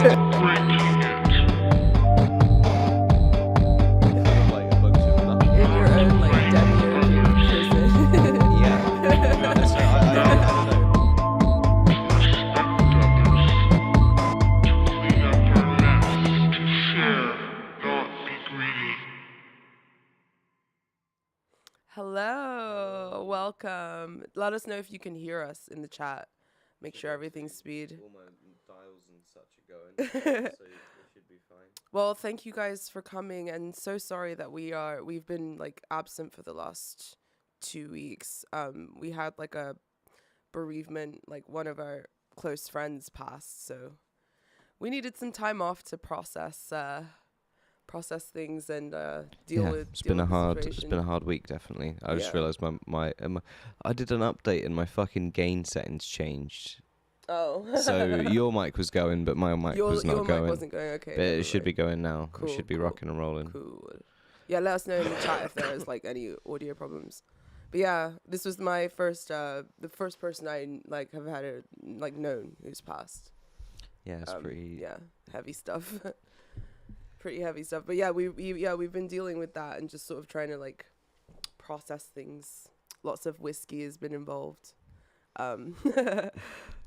Like a bunch of nothing. In your own like demiurgic prison. Yeah. So I don't know. Hello, welcome. Let us know if you can hear us in the chat. Make sure everything's speed. All my dials and such are going, so it should be fine. Well, thank you guys for coming, and so sorry that we've been like absent for the last 2 weeks. We had like a bereavement, like one of our close friends passed, so we needed some time off to process things and deal with. It's deal been with a the hard situation. week, definitely. I just Yeah. realised my I did an update and my fucking gain settings changed. Oh. So your mic was going, but my mic was your not going. mic wasn't going. Okay. But it should be going now. Cool, It should be cool, rocking and rolling. Cool. Yeah, let us know in the chat if there's like any audio problems. But yeah, this was my first, the first person I like have had known who's passed. Yeah, it's pretty. Yeah, heavy stuff. Pretty heavy stuff. But yeah, we've been dealing with that and just sort of trying to like process things. Lots of whiskey has been involved.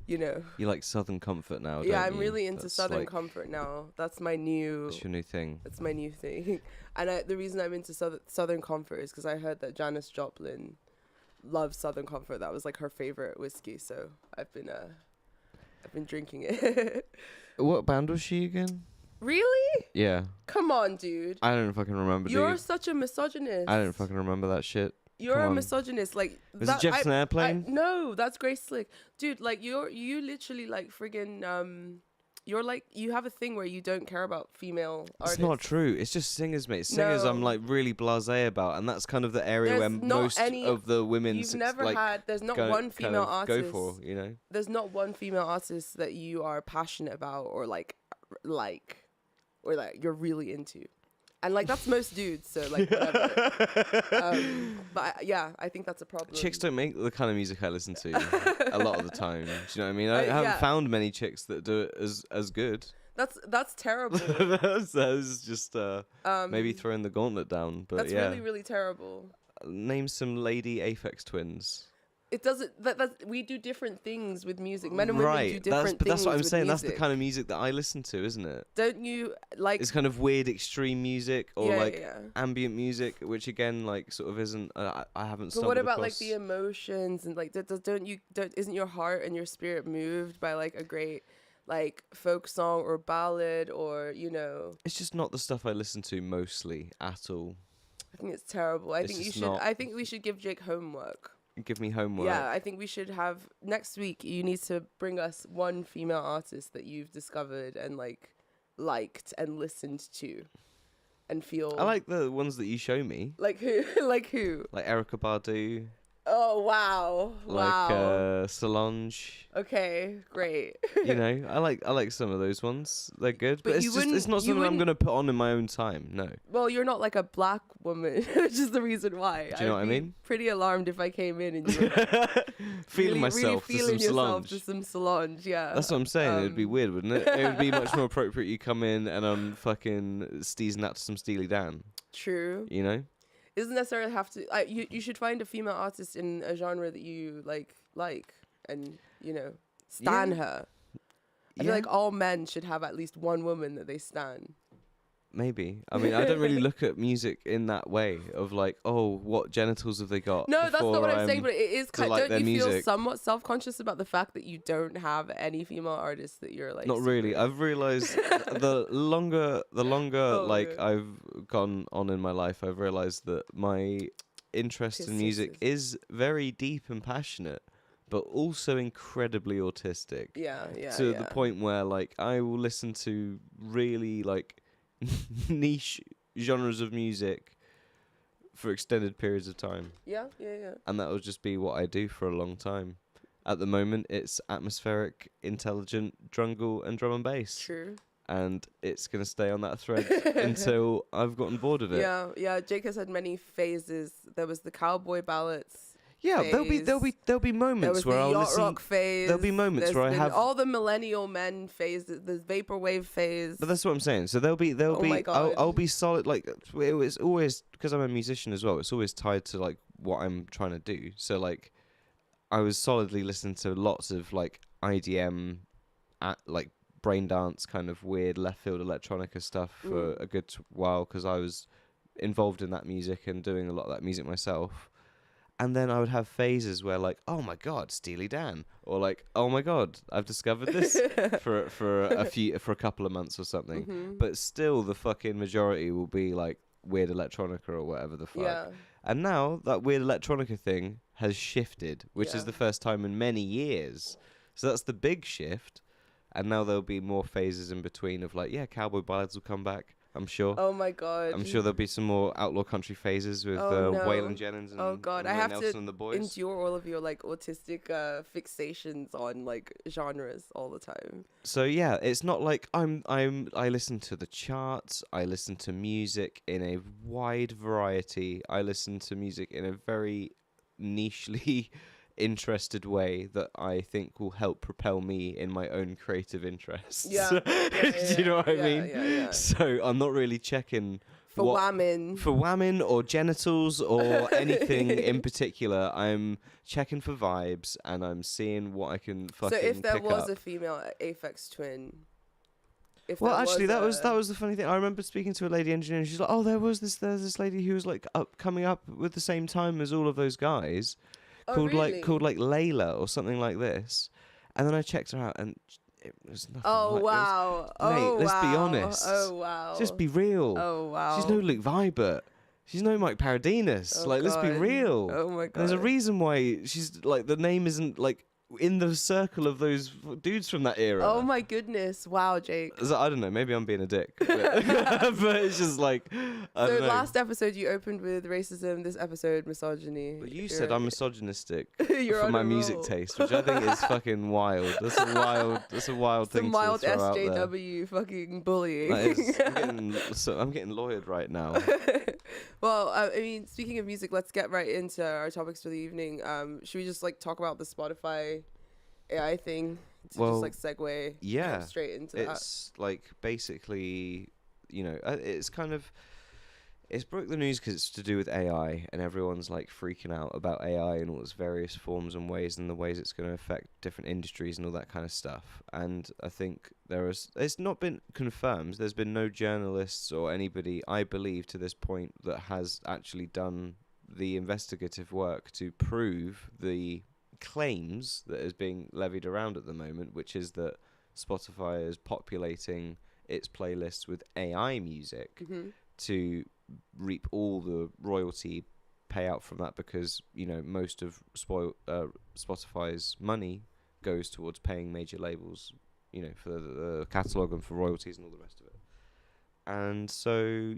You know. You like Southern Comfort now, Yeah, don't I'm you? really into That's Southern like- Comfort now. That's my new. That's your new thing. That's my new thing. And the reason I'm into Southern Comfort is because I heard that Janis Joplin loves Southern Comfort. That was like her favorite whiskey. So I've been drinking it. What band was she again? Really? Yeah. Come on, dude. I don't fucking remember. You're dude. such a misogynist. I don't fucking remember that shit. You're Come a on. misogynist. Like Was that, it Jefferson Airplane? no, that's Grace Slick, dude. Like you literally like friggin' you're like you have a thing where you don't care about female artists. It's not true. It's just singers, mate. Singers, I'm No. like really blasé about, and that's kind of the area There's where not most any- of the women You've never like had. There's not go, one kind female of artist. go for, you know. There's not one female artist that you are passionate about or like you're really into, and like that's most dudes. So like whatever. But yeah, I think that's a problem. Chicks don't make the kind of music I listen to a lot of the time. Do you know what I mean? I haven't yeah. found many chicks that do it as good. That's terrible. That's just maybe throwing the gauntlet down. But That's yeah, really really terrible. Name some lady Aphex Twins. It doesn't. That we do different things with music. Men and women Right, do different but things. that's what I'm with saying. That's music. the kind of music that I listen to, isn't it? Don't you like? It's kind of weird extreme music or Yeah, like yeah. ambient music, which again, like, sort of isn't. I haven't. But Stumbled what about like across. the emotions and like isn't your heart and your spirit moved by like a great like folk song or ballad or you know? It's just not the stuff I listen to mostly at all. I think it's terrible. I It's think you just should. not- I think we should give Jake homework. Give me homework. Yeah, I think we should have next week. You need to bring us one female artist that you've discovered and like liked and listened to, and feel. I like the ones that you show me, Like who? Like who? like Erykah Badu, Oh wow! like Wow. Solange. Okay, great. You know, I like some of those ones. They're good, but But it's you just it's not wouldn't- you something I'm wouldn't- gonna put on in my own time. No. Well, you're not like a black woman, which is the reason why. Do you know what I I'd be mean? Pretty alarmed if I came in and you were Feeling myself really to feeling some yourself Solange. to some Solange. Yeah. That's what I'm saying. It'd be Um, weird, wouldn't it? It would be much more appropriate you come in and I'm fucking steezing that to some Steely Dan. True. You know? It doesn't necessarily have to. You should find a female artist in a genre that you like, and you know, stan Yeah. her. I Yeah. feel like all men should have at least one woman that they stan. Maybe. I mean, I don't really look at music in that way of like, oh, what genitals have they got? No, that's not what before I'm saying. But it is kind. like Don't their you feel music. somewhat self-conscious about the fact that you don't have any female artists that you're like? Not really. super- I've realized the longer Oh, like okay. I've gone on in my life, I've realized that my interest in music is very deep and passionate, but also incredibly autistic. Yeah. To the point where like I will listen to really like niche genres of music for extended periods of time, Yeah. and that will just be what I do for a long time. At the moment, it's atmospheric, intelligent drungle and drum and bass. True. And it's going to stay on that thread until I've gotten bored of it. Yeah. Jake has had many phases. There was the cowboy ballads. Yeah, phase. there'll be moments There was where the I'll yacht listen. rock phase. There'll be moments There's where I been have all the millennial men phase, the vaporwave phase. But that's what I'm saying. So Oh my God. I'll be solid. Like it's always, because I'm a musician as well. It's always tied to like what I'm trying to do. So like I was solidly listening to lots of like IDM, like brain dance kind of weird left field electronica stuff for a good while, because I was involved in that music and doing a lot of that music myself. And then I would have phases where like, oh my God, Steely Dan, or like, oh my God, I've discovered this for a couple of months or something. Mm-hmm. But still, the fucking majority will be like weird electronica or whatever the fuck. Yeah. And now that weird electronica thing has shifted, which is the first time in many years. So that's the big shift. And now there'll be more phases in between of like, yeah, cowboy ballads will come back, I'm sure. Oh my God. I'm sure there'll be some more outlaw country phases with Waylon Jennings and God, Willie I have Nelson to and the boys. endure all of your like autistic fixations on like genres all the time. So yeah, it's not like I listen to the charts. I listen to music in a wide variety. I listen to music in a very nichely interested way that I think will help propel me in my own creative interests. Yeah. Do you know what I mean? Yeah. So I'm not really checking For whamming or genitals or anything in particular. I'm checking for vibes and I'm seeing what I can fucking So if there pick was up. a female Aphex Twin, Well, actually, that was the funny thing. I remember speaking to a lady engineer, and she's like, "Oh, there's this lady who was like coming up with the same time as all of those guys, called really? like Layla or something like this." And then I checked her out, and it was nothing. Oh like, wow! Mate, let's be honest. Oh wow! Just be real. Oh wow! She's no Luke Vibert. She's no Mike Paradinas. Oh, like, let's be God. real. Oh my God! There's a reason why she's like the name isn't like in the circle of those dudes from that era. Oh my goodness! Wow, Jake. So, I don't know. Maybe I'm being a dick, but, but it's just like. I So don't know. last episode you opened with racism. This episode misogyny. But you said I'm misogynistic You're for on my a music roll. taste, which I think is fucking wild. That's a wild It's a thing mild to throw out there. SJW fucking bullying. That is, I'm getting lawyered right now. Well, I mean, speaking of music, let's get right into our topics for the evening. Should we just like talk about the Spotify AI thing to Well, just like segue Yeah, straight into that? it's like basically, it's kind of. It's broke the news because it's to do with AI, and everyone's like freaking out about AI and all its various forms and ways, and the ways it's going to affect different industries and all that kind of stuff. And I think it's not been confirmed. There's been no journalists or anybody, I believe, to this point that has actually done the investigative work to prove the claims that is being levied around at the moment, which is that Spotify is populating its playlists with AI music to reap all the royalty payout from that, because most of Spotify's money goes towards paying major labels, for the catalog and for royalties and all the rest of it. And so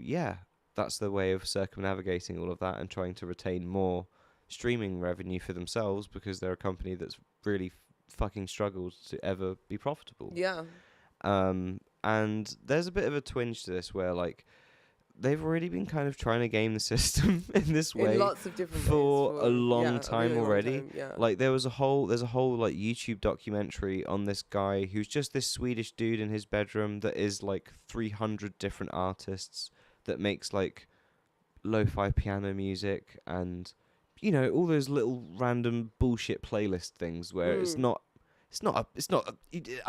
that's the way of circumnavigating all of that and trying to retain more streaming revenue for themselves, because they're a company that's really fucking struggled to ever be profitable. And there's a bit of a twinge to this where like they've already been kind of trying to game the system in this way in lots of different for ways a long a time really long already. time, Like there's a whole like YouTube documentary on this guy who's just this Swedish dude in his bedroom that is like 300 different artists, that makes like lo-fi piano music and all those little random bullshit playlist things where it's not I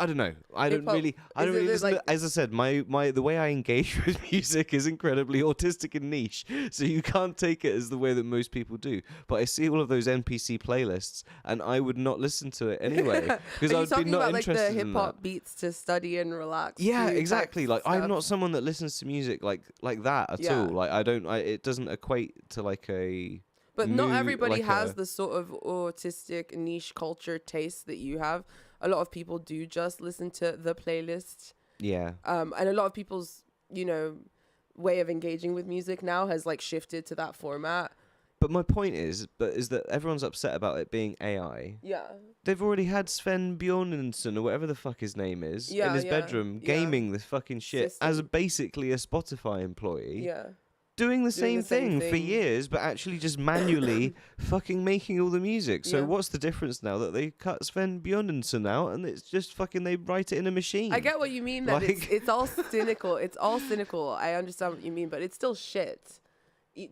don't know. I don't Hip-hop. really listen to, as I said, the way I engage with music is incredibly autistic and niche. So you can't take it as the way that most people do. But I see all of those NPC playlists and I would not listen to it anyway because I would be not about, interested like the in hip hop that. beats to study and relax. Yeah, to exactly. type Like I'm stuff. not someone that listens to music like that at all. Like it doesn't equate to like a But not everybody like has the sort of autistic niche culture taste that you have. A lot of people do just listen to the playlist. Yeah. And a lot of people's, way of engaging with music now has like shifted to that format. But my point is that everyone's upset about it being AI. Yeah. They've already had Sven Bjornson or whatever the fuck his name is in his bedroom gaming this fucking shit System. as basically a Spotify employee. Yeah. doing the Doing same the same thing for thing. years, but actually just manually fucking making all the music. So Yeah. what's the difference now that they cut Sven Björnsson out and it's just fucking they write it in a machine? I get what you mean, that Like- it's all cynical. It's all cynical. I understand what you mean, but it's still shit.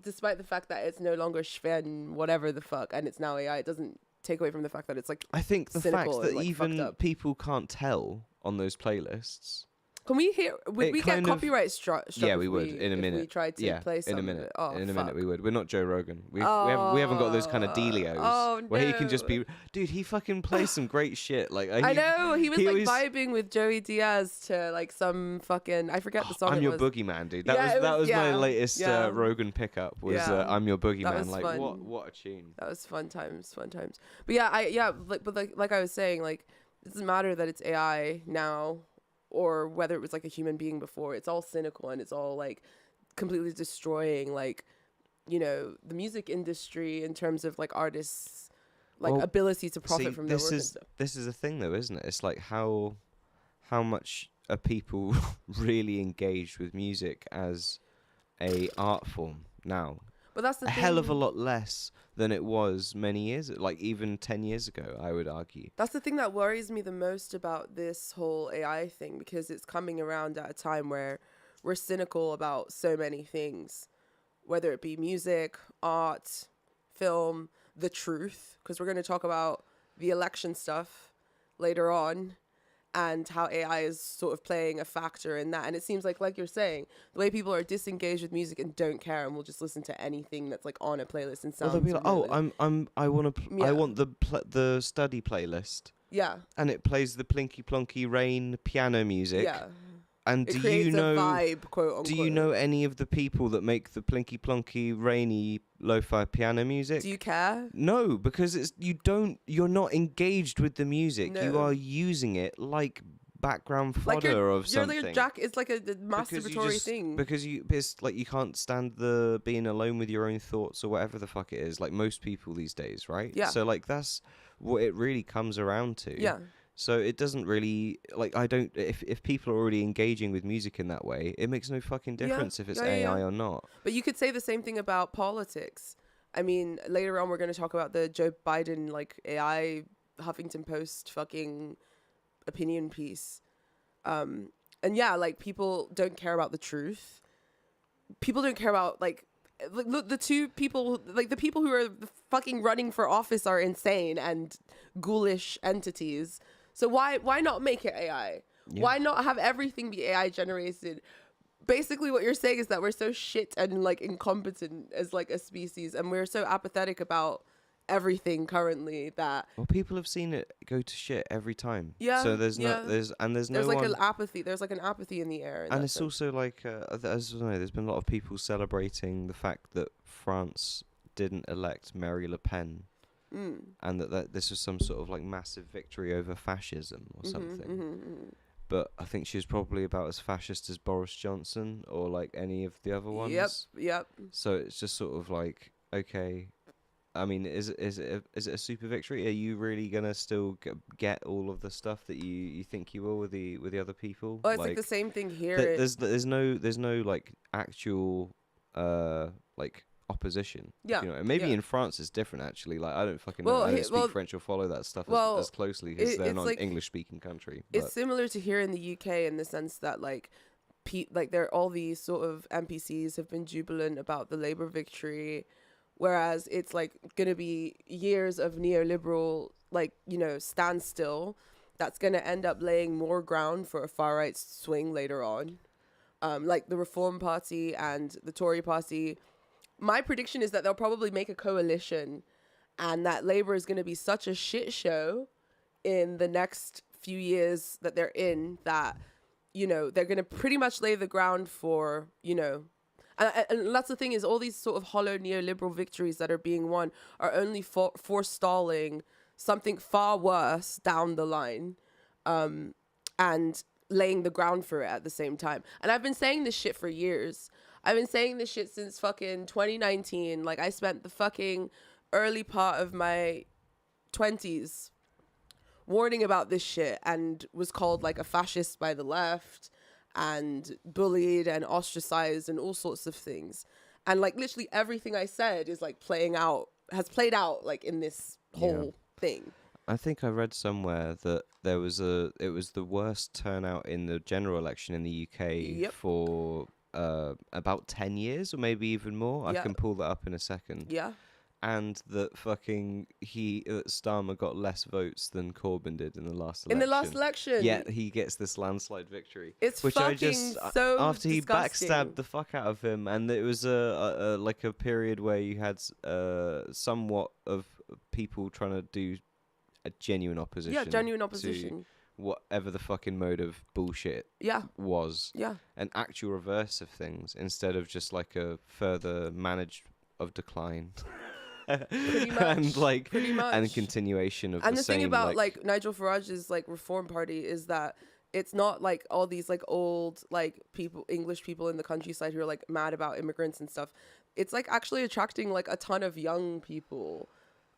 Despite the fact that it's no longer Sven, whatever the fuck, and it's now AI, it doesn't take away from the fact that it's like. I think the fact cynical that and, like, fucked even up. people can't tell on those playlists. Can we hear? Would It we get kind of- copyright struck? Yeah, we would in a If minute. we tried to Yeah, play some in a of minute. it. Oh, In a fuck. minute, we would. We're not Joe Rogan. We haven't got those kind of dealios where he can just be. Dude, he fucking plays some great shit. Like I know he was he like always- vibing with Joey Diaz to like some fucking, I forget the song. I'm it your was. boogeyman, dude. Yeah, it That was- was my yeah, latest yeah. Rogan pickup. Was Yeah. I'm your boogeyman. was Like fun. what a tune. That was fun times. But yeah, like I was saying, like it doesn't matter that it's AI now or whether it was like a human being before. It's all cynical and it's all like completely destroying like, you know, the music industry in terms of like artists like Well, ability to profit See, from their this work and is stuff. this is a thing though, isn't it? It's like how much are people really engaged with music as a art form now? But that's the A thing. hell of a lot less than it was many years, like even 10 years ago, I would argue. That's the thing that worries me the most about this whole AI thing, because it's coming around at a time where we're cynical about so many things, whether it be music, art, film, the truth, because we're going to talk about the election stuff later on and how AI is sort of playing a factor in that. And it seems like you're saying, the way people are disengaged with music and don't care and will just listen to anything that's like on a playlist and Well, sounds they'll be like, familiar. I want to, Yeah. I want the study playlist, Yeah, and it plays the Plinky Plonky Rain piano music. yeah. And It do creates you know? a vibe, quote unquote. Do you know any of the people that make the Plinky Plonky Rainy lo-fi piano music? Do you care? No, because you're not engaged with the music. You No. are using it like background Like fodder of something. Your jack is like a Because you masturbatory just- thing. Because it's like you can't stand the being alone with your own thoughts or whatever the fuck it is. Like most people these days, right? Yeah. So like that's what it really comes around to. Yeah. So it doesn't really like I don't if people are already engaging with music in that way, it makes no fucking difference if it's Yeah, yeah, AI yeah. or not. But you could say the same thing about politics. I mean, later on we're going to talk about the Joe Biden like AI Huffington Post fucking opinion piece. And yeah, like people don't care about the truth. People don't care about like look, the two people, like the people who are fucking running for office are insane and ghoulish entities. So why not make it AI? Yeah. Why not have everything be AI generated? Basically what you're saying is that we're so shit and like incompetent as like a species, and we're so apathetic about everything currently that Well, people have seen it go to shit every time. Yeah, So there's yeah. no there's no there's like one. an apathy. There's like an apathy in the air. In And that it's sense. also like, as I don't know, there's been a lot of people celebrating the fact that France didn't elect Mary Le Pen, and that this was some sort of like massive victory over fascism or something. But I think she was probably about as fascist as Boris Johnson or like any of the other ones. Yep. So it's just sort of like, okay, I mean, is it a super victory? Are you really gonna still get all of the stuff that you think you will with the other people? Well, it's like the same thing here. There's no like actual like opposition. Yeah, You know, and maybe yeah. in France it's different actually. Like I don't fucking Well, know. I don't he- speak well- French or follow that stuff well, as closely because they're it's not like- an English speaking country. It's But similar to here in the UK in the sense that like like there all these sort of NPCs have been jubilant about the Labour victory, whereas it's like gonna be years of neoliberal like, you know, standstill that's gonna end up laying more ground for a far right swing later on. Like the Reform Party and the Tory Party. My prediction is that they'll probably make a coalition, and that Labour is going to be such a shit show in the next few years that they're in that, you know, they're going to pretty much lay the ground for, you know, and that's the thing is all these sort of hollow neoliberal victories that are being won are only forestalling something far worse down the line, and laying the ground for it at the same time. And I've been saying this shit for years. I've been saying this shit since fucking 2019. Like I spent the fucking early part of my 20s warning about this shit and was called like a fascist by the left and bullied and ostracized and all sorts of things. And like literally everything I said is like has played out like in this whole thing. I think I read somewhere that it was the worst turnout in the general election in the UK for about 10 years or maybe even more. I can pull that up in a second. Yeah. And that fucking Starmer got less votes than Corbyn did in the last election. In the last election. Yet he gets this landslide victory. It's which fucking I just, so after he disgusting. backstabbed the fuck out of him, and it was like a period where you had somewhat of people trying to do a genuine opposition. Yeah, genuine opposition. To whatever the fucking mode of bullshit was. Yeah. An actual reverse of things instead of just like a further managed of decline. Pretty much. And like pretty much. And continuation of and the same. And the thing about like Nigel Farage's like Reform Party is that it's not like all these like old like people, English people in the countryside who are like mad about immigrants and stuff. It's like actually attracting like a ton of young people,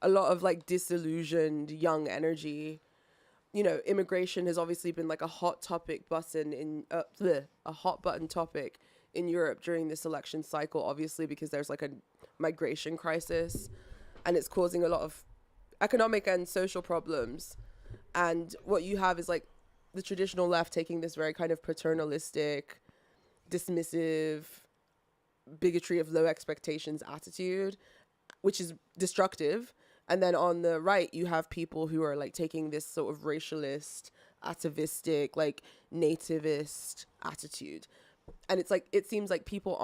a lot of like disillusioned young energy. You know, immigration has obviously been like a hot topic button in a hot button topic in Europe during this election cycle, obviously because there's like a migration crisis and it's causing a lot of economic and social problems. And what you have is like the traditional left taking this very kind of paternalistic, dismissive, bigotry of low expectations attitude, which is destructive. And then on the right, you have people who are like taking this sort of racialist, atavistic, like nativist attitude. And it's like, it seems like people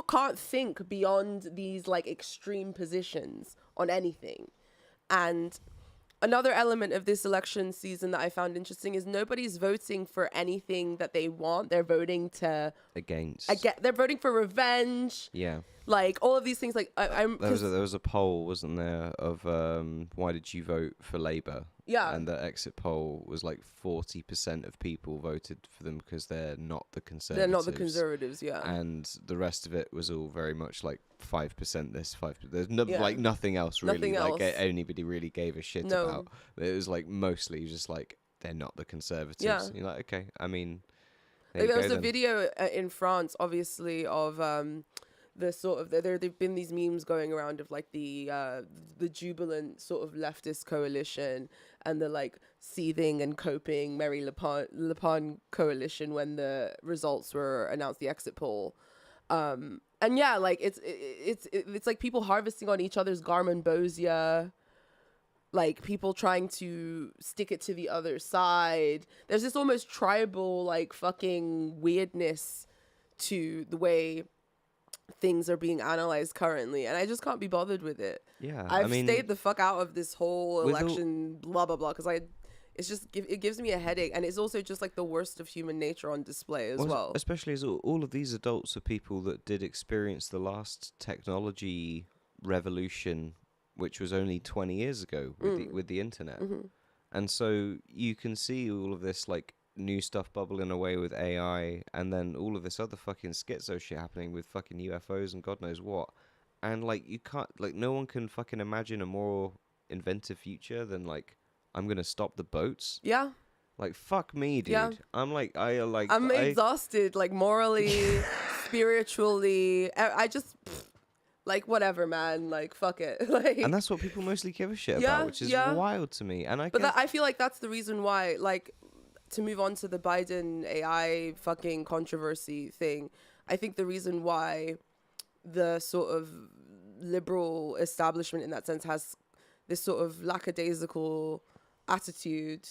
can't think beyond these like extreme positions on anything. And another element of this election season that I found interesting is nobody's voting for anything that they want. They're voting against. They're voting for revenge. Yeah. Like all of these things. Like there was a poll, wasn't there, of why did you vote for Labour? Yeah. And the exit poll was like 40% of people voted for them because they're not the Conservatives. They're not the Conservatives, yeah. And the rest of it was all very much like 5% this, 5%. There's like nothing else really. Nothing else. Like anybody really gave a shit about. It was like mostly just like they're not the Conservatives. Yeah. You're like, okay, I mean, there was a video in France, obviously, of the sort of there've been these memes going around of like the jubilant sort of leftist coalition and the like seething and coping Mary Le Pen coalition when the results were announced, the exit poll. And yeah, like it's like people harvesting on each other's garmonbozia, like people trying to stick it to the other side. There's this almost tribal like fucking weirdness to the way things are being analyzed currently, and I just can't be bothered with it. Yeah, I've stayed the fuck out of this whole election blah blah blah because it gives me a headache, and it's also just like the worst of human nature on display as well. Especially as all of these adults are people that did experience the last technology revolution, which was only 20 years ago with the internet. Mm-hmm. And so you can see all of this like new stuff bubbling away with AI, and then all of this other fucking schizo shit happening with fucking UFOs and God knows what. And like you can't, like no one can fucking imagine a more inventive future than like, I'm gonna stop the boats. Yeah. Like fuck me, dude. Yeah. I'm exhausted, like morally, spiritually. I just like whatever, man. Like fuck it. Like, and that's what people mostly give a shit about, which is wild to me. And I feel like that's the reason why, like, to move on to the Biden AI fucking controversy thing, I think the reason why the sort of liberal establishment in that sense has this sort of lackadaisical attitude,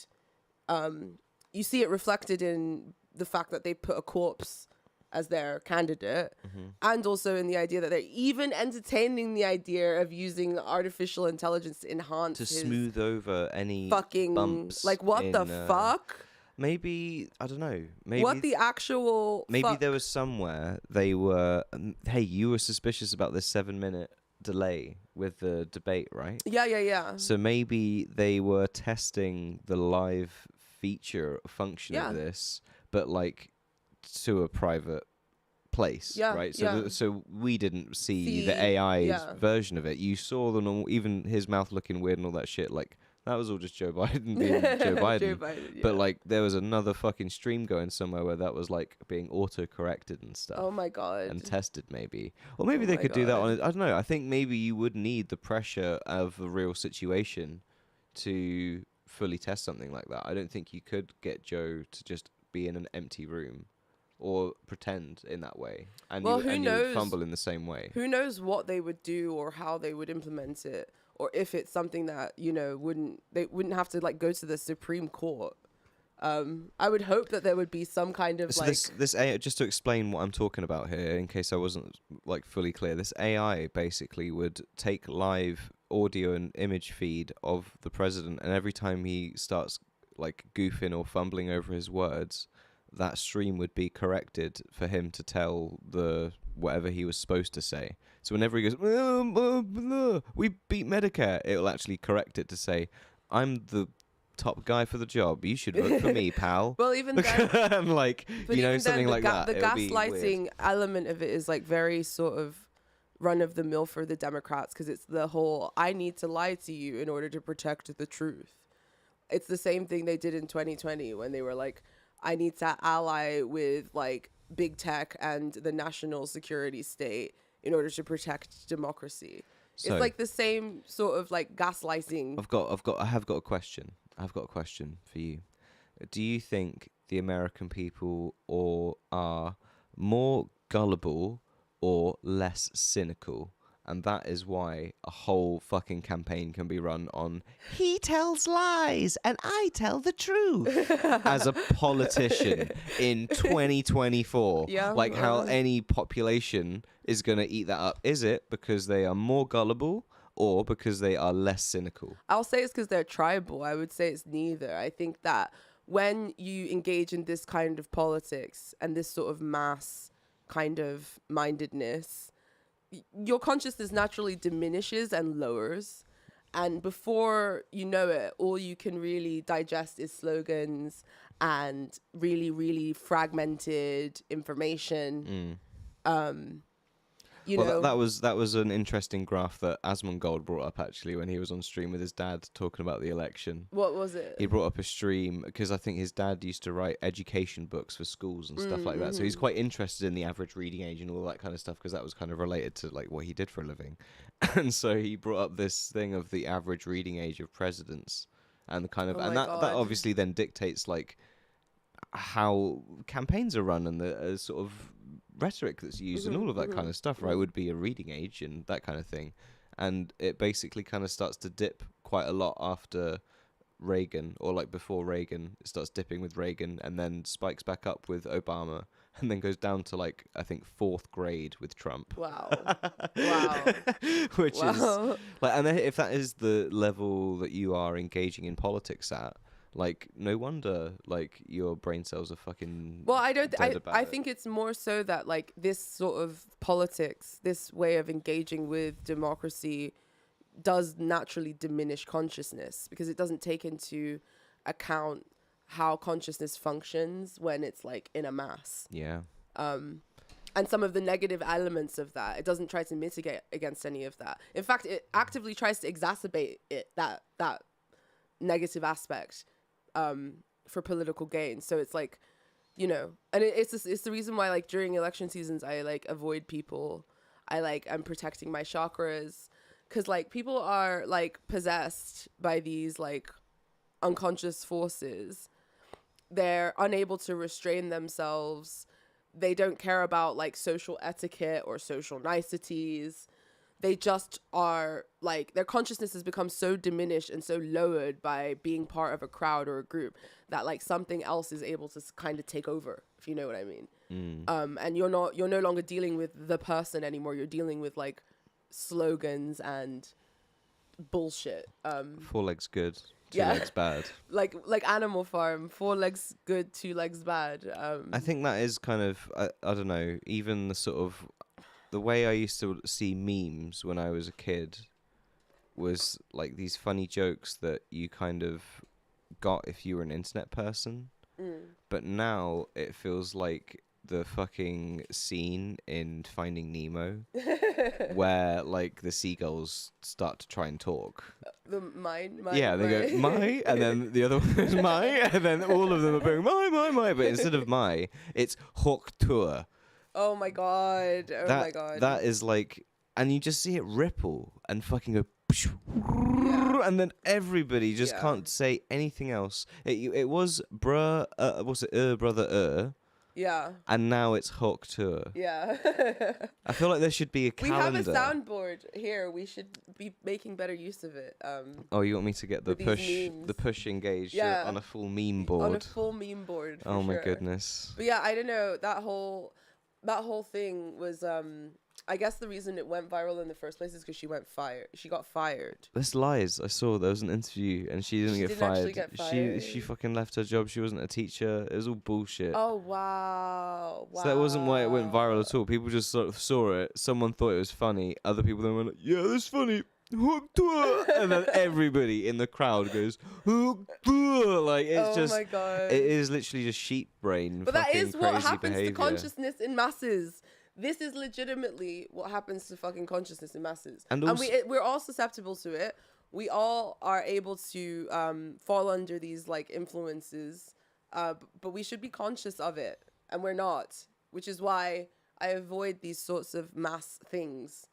you see it reflected in the fact that they put a corpse as their candidate, and also in the idea that they're even entertaining the idea of using artificial intelligence to enhance his smooth over any fucking bumps. Like what the fuck? Maybe, I don't know. Maybe what the actual Maybe fuck? There was somewhere they were, hey, you were suspicious about this 7-minute delay with the debate, right? Yeah. So maybe they were testing the live feature function of this, but like to a private place, right? So so we didn't see the AI's version of it. You saw the normal, even his mouth looking weird and all that shit, like That was all just Joe Biden being Joe Biden. Joe Biden, yeah. But like there was another fucking stream going somewhere where that was like being auto-corrected and stuff. Oh my god. And tested maybe. Or maybe Oh they my could do that on God. I don't know. I think maybe you would need the pressure of a real situation to fully test something like that. I don't think you could get Joe to just be in an empty room or pretend in that way. And Well, you, who and you would knows? fumble in the same way. Who knows what they would do or how they would implement it, or if it's something that they wouldn't have to like go to the Supreme Court. I would hope that there would be some kind of So like this AI, just to explain what I'm talking about here, in case I wasn't like fully clear, this AI basically would take live audio and image feed of the president, and every time he starts like goofing or fumbling over his words, that stream would be corrected for him to tell the whatever he was supposed to say. So whenever he goes, we beat Medicare, it'll actually correct it to say, I'm the top guy for the job. You should vote for me, pal. well, even then, I'm like, but you know, even something then, like that. the It'll be weird. gaslighting element of it is like very sort of run of the mill for the Democrats, because it's the whole I need to lie to you in order to protect the truth. It's the same thing they did in 2020 when they were like, I need to ally with like big tech and the national security state in order to protect democracy. So, it's like the same sort of like gaslighting. I have got a question. I've got a question for you. Do you think the American people are more gullible or less cynical? And that is why a whole fucking campaign can be run on he tells lies and I tell the truth as a politician in 2024. Yeah. Like how any population is going to eat that up. Is it because they are more gullible or because they are less cynical? I'll say it's because they're tribal. I would say it's neither. I think that when you engage in this kind of politics and this sort of mass kind of mindedness, your consciousness naturally diminishes and lowers. And before you know it, all you can really digest is slogans and really, really fragmented information. That was an interesting graph that Asmongold brought up actually when he was on stream with his dad talking about the election. What was it? He brought up a stream because I think his dad used to write education books for schools and stuff like that. So he's quite interested in the average reading age and all that kind of stuff because that was kind of related to like what he did for a living. And so he brought up this thing of the average reading age of presidents and the kind of that obviously then dictates like how campaigns are run and the sort of rhetoric that's used and all of that kind of stuff, right, would be a reading age and that kind of thing. And it basically kind of starts to dip quite a lot after Reagan, or like before Reagan. It starts dipping with Reagan and then spikes back up with Obama and then goes down to like, I think, 4th grade with Trump. Wow. Wow. Which is like, and if that is the level that you are engaging in politics at, like, no wonder, like, your brain cells are fucking. Well, I it. think it's more so that, like, this sort of politics, this way of engaging with democracy does naturally diminish consciousness because it doesn't take into account how consciousness functions when it's, like, in a mass. Yeah. And some of the negative elements of that. It doesn't try to mitigate against any of that. In fact, it actively tries to exacerbate that negative aspect. For political gain. So it's like, and it's the reason why, like, during election seasons, I like avoid people. I'm protecting my chakras because, like, people are like possessed by these like unconscious forces. They're unable to restrain themselves. They don't care about like social etiquette or social niceties. They just are like, their consciousness has become so diminished and so lowered by being part of a crowd or a group that like something else is able to kind of take over, if you know what I mean. And you're no longer dealing with the person anymore. You're dealing with like slogans and bullshit. 4 legs good, 2 legs bad. Like Animal Farm, 4 legs good, 2 legs bad. I think that is kind of, I don't know, even the sort of, the way I used to see memes when I was a kid was like these funny jokes that you kind of got if you were an internet person. But now it feels like the fucking scene in Finding Nemo where like the seagulls start to try and talk The mine. Yeah, they go my, and then the other one is my, and then all of them are going my. But instead of my, it's hawk tour. Oh my god. Oh my god. That is like, and you just see it ripple and fucking go, Yeah. and then everybody just Yeah. can't say anything else. It was bruh, what's it, brother, Yeah. and now it's hawk tour. Yeah. I feel like there should be a We have calendar. a soundboard here. We should be making better use of it. Oh, you want me to get the with these memes. push engaged Yeah. on a full meme board? On a full meme board. For Oh my sure. goodness. But yeah, I don't know. That whole thing was I guess the reason it went viral in the first place is because she got fired. That's lies. I saw there was an interview and she didn't get didn't fired. actually get fired. She fucking left her job. She wasn't a teacher. It was all bullshit. Oh wow. So that wasn't why it went viral at all. People just sort of saw it. Someone thought it was funny. Other people then went, like, yeah, that's funny. And then everybody in the crowd goes, like it's Oh just, my god. it is literally just sheep brain. But that fucking is what crazy happens behavior. to consciousness in masses. This is legitimately what happens to fucking consciousness in masses. And we're all susceptible to it. We all are able to fall under these like influences, but we should be conscious of it, and we're not. Which is why I avoid these sorts of mass things,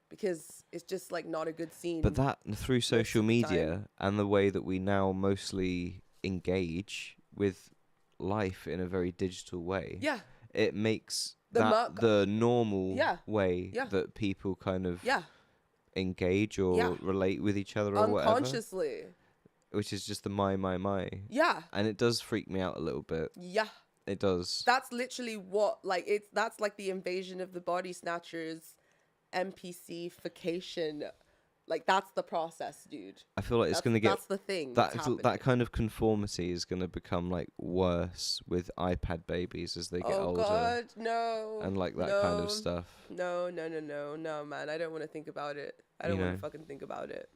because it's just like not a good scene. But that through social of the media time. and the way that we now mostly engage with life in a very digital way, Yeah. it makes The that mark- the normal Yeah. way Yeah. that people kind of Yeah. engage or Yeah. relate with each other or whatever, Unconsciously. which is just the my. Yeah. And it does freak me out a little bit. Yeah. It does. That's literally what that's like the invasion of the body snatchers, NPC-fication. Like that's the process, dude. I feel like it's going to get that's the thing. that that's happening. that kind of conformity is going to become like worse with iPad babies as they get older. Oh god, no. And like that kind of stuff. No, man. I don't want to think about it. I don't want to fucking think about it.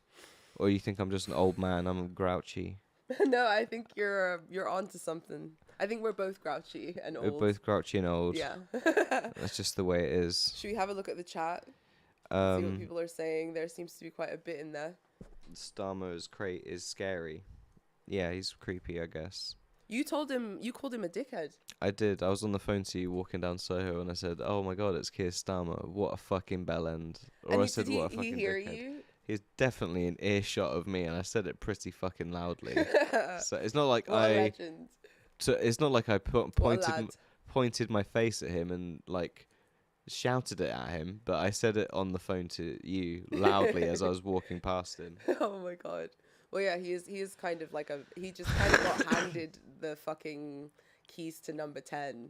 Or you think I'm just an old man? I'm grouchy. No, I think you're onto something. I think we're both grouchy and old. We're both grouchy and old. Yeah. That's just the way it is. Should we have a look at the chat? See what people are saying. There seems to be quite a bit in there. Starmer's crate is scary. Yeah, he's creepy, I guess. You called him a dickhead. I did. I was on the phone to you walking down Soho and I said, oh my god, it's Keir Starmer. What a fucking bellend. Or I said, what a fucking he hear dickhead. you? He's definitely in earshot of me and I said it pretty fucking loudly. So it's not like What a legend. it's not like I What a lad. pointed my face at him and like shouted it at him, but I said it on the phone to you loudly as I was walking past him. Oh my god. Well, yeah, he is kind of like he just kind of got handed the fucking keys to number 10.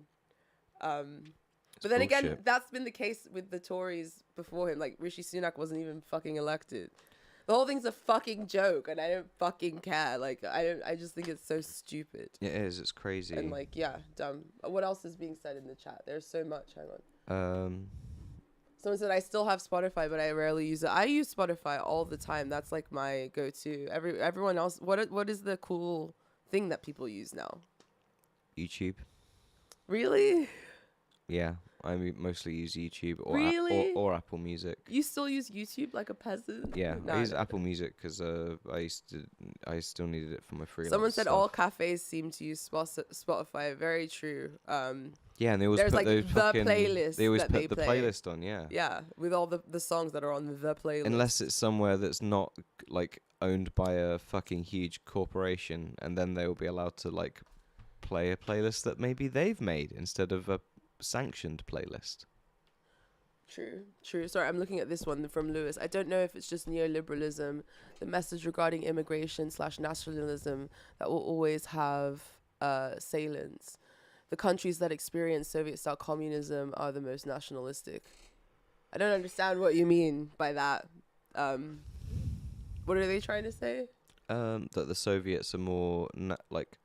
But then again, bullshit. that's been the case with the Tories before him. Like Rishi Sunak wasn't even fucking elected. The whole thing's a fucking joke, and I don't fucking care. Like I just think it's so stupid. It is. It's crazy. And like, yeah, dumb. What else is being said in the chat? There's so much. Hang on. Someone said I still have Spotify, but I rarely use it. I use Spotify all the time. That's like my go-to. Everyone else. What is the cool thing that people use now? YouTube. Really? Yeah, I mostly use YouTube or Really? or Apple Music. You still use YouTube like a peasant? Yeah, Nah, I use no. Apple Music because I still needed it for my freelance. Someone said stuff. all cafes seem to use Spotify. Very true. Yeah, and they always there's, put like, those the fucking, playlist They always that put they the play. playlist on. Yeah. Yeah, with all the songs that are on the playlist. Unless it's somewhere that's not like owned by a fucking huge corporation, and then they will be allowed to like play a playlist that maybe they've made instead of a sanctioned playlist. True. Sorry, I'm looking at this one from Lewis. I don't know if it's just neoliberalism, the message regarding immigration/nationalism that will always have salience. The countries that experience Soviet-style communism are the most nationalistic. I don't understand what you mean by that. What are they trying to say? That the Soviets are more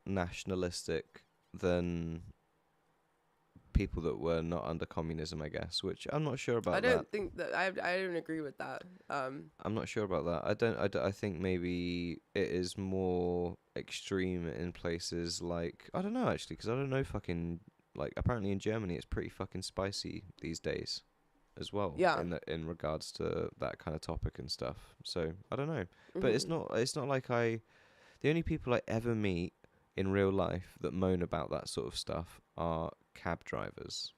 nationalistic than people that were not under communism, I guess, which I'm not sure about. I don't think that I don't agree with that. I'm not sure about that. I think maybe it is more extreme in places like, I don't know actually, because I don't know fucking, like, apparently in Germany it's pretty fucking spicy these days as well. Yeah. In regards to that kind of topic and stuff. So I don't know, but it's not like the only people I ever meet in real life that moan about that sort of stuff are cab drivers.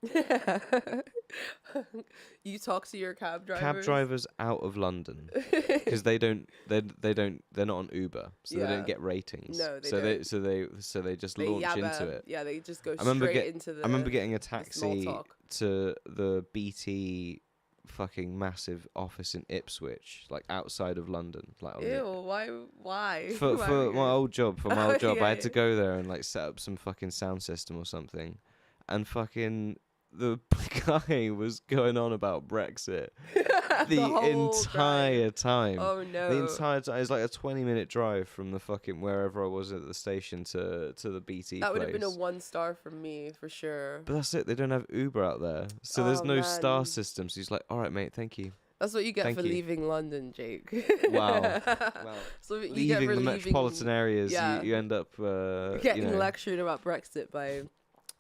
You talk to your cab drivers? Cab drivers out of London, because they're not on Uber, so they don't get ratings. No, they so don't. they just launch into it. Yeah, they just go I remember into the. I remember getting a small taxi talk. to the BT fucking massive office in Ipswich, like outside of London. Like Ew, why? for my old job, I had to Yeah. go there and like set up some fucking sound system or something, and fucking the guy was going on about Brexit the whole entire time. Oh no. The entire time. It's like a 20-minute drive from the fucking wherever I was at the station to the BT That would have place. been a 1-star from me for sure. But that's it. They don't have Uber out there, so there's Oh, no man. star system. So he's like, "All right, mate, thank you." That's what you get Thank for you. leaving London, Jake. Wow. Well, So you get leaving for the metropolitan areas, yeah. you end up getting lectured about Brexit by